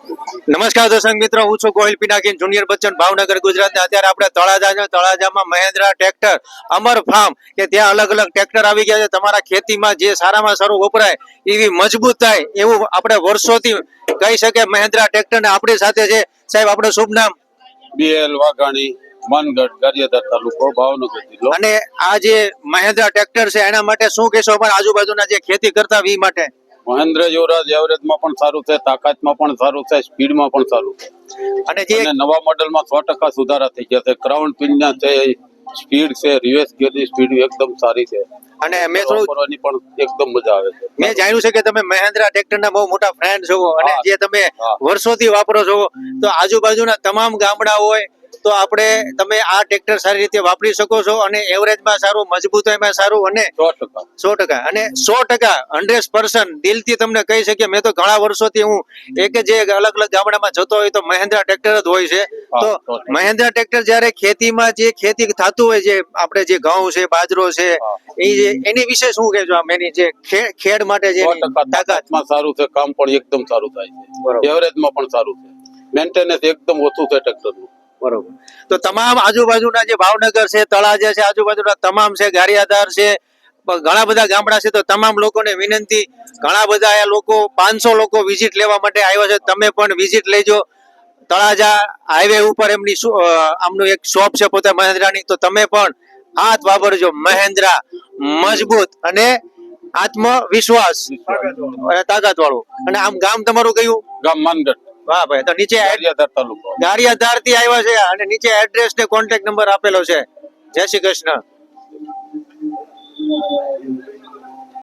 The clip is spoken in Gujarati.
નમસ્કાર દર્શક મિત્રો, હું છું ગોહિલ પિનાકીન જુનિયર બચ્ચન, ભાવનગર, ગુજરાત. અત્યારે આપણે તળાજામાં મહેન્દ્રા ટ્રેક્ટર અમર ફાર્મ કે ત્યાં અલગ અલગ ટ્રેક્ટર આવી ગયા છે. તમારા ખેતીમાં જે સારામાં સારું વપરાય એવી મજબૂત થાય એવું આપણે વર્ષોથી કહી શકે મહેન્દ્રા ટ્રેક્ટર ને આપણી સાથે છે. સાહેબ, આપણું શુભ નામ? BL વાઘાણી, માનગઢ, ગારિયાધાર તાલુકો, ભાવનગર જિલ્લો. અને આ જે મહેન્દ્રા ટ્રેક્ટર છે એના માટે શું કહેશો અમારા આજુબાજુના જે ખેતી કરતા વી માટે? મહેન્દ્ર યુવરાજ એવરેજમાં પણ સારું છે, તાકાતમાં પણ સારું છે, સ્પીડમાં પણ સારું છે. અને જે અને નવા મોડેલમાં 100% સુધારા થઈ ગયા છે. ક્રાઉન પિનના છે, સ્પીડ છે, રિવર્સ ગિયરની સ્પીડ એકદમ સારી છે. અને મેં થોડું વાપરવાની પણ એકદમ મજા આવે છે. મેં જાણ્યું છે કે તમે મહેન્દ્રા ટ્રેક્ટરના બહુ મોટા ફ્રેન્ડ છો અને જે તમે વર્ષોથી વાપરો છો, તો આજુબાજુના તમામ ગામડા હોય તો તમે આ ટ્રેક્ટર સારી રીતે વાપરી શકો છો અને એવરેજમાં સારું, મજબૂતાઈમાં સારું અને 100%. અને 100% 100% દિલથી તમને કહી શકીએ. મેં તો ઘણા વર્ષોથી હું એક જે અલગ અલગ ગામડામાં જતો હોય તો મહેન્દ્રા ટ્રેક્ટર જ હોય છે. તો મહેન્દ્રા ટ્રેક્ટર જ્યારે ખેતીમાં જે ખેતી થતું હોય, જે આપણે જે ઘઉં છે, બાજરો છે, એની વિશે શું કહેજો? આમ એની જે ખેડ માટે જે 100% તાકાતમાં સારું છે, કામ પણ એકદમ સારું થાય છે, એવરેજમાં પણ સારું છે, મેન્ટેનન્સ એકદમ ઓછું છે ટ્રેક્ટરનું. બરોબર. તો તમામ આજુબાજુના જે ભાવનગર છે, તળાજા છે, આજુબાજુના તમામ છે, ગારિયાધાર છે, ઘણા બધા ગામડા છે, તો તમામ લોકોને વિનંતી, ઘણા બધા આ લોકો 500 લોકો વિઝિટ લેવા માટે આવ્યા છે. તમે પણ વિઝિટ લેજો. તળાજા હાઈવે ઉપર એમની આમનું એક શોપ છે પોતે મહેન્દ્રાની, તો તમે પણ હાથ વાપરજો. મહેન્દ્રા મજબૂત અને આત્મવિશ્વાસ અને તાકાત વાળું. અને આમ ગામ તમારું કયું? ગામ માનગઢ. વાહ ભાઈ. તો નીચે ગારિયાધાર તાલુકો, ગારિયાધાર થી આવ્યા છે અને નીચે એડ્રેસ ને કોન્ટેક્ટ નંબર આપેલો છે. જય શ્રી કૃષ્ણ.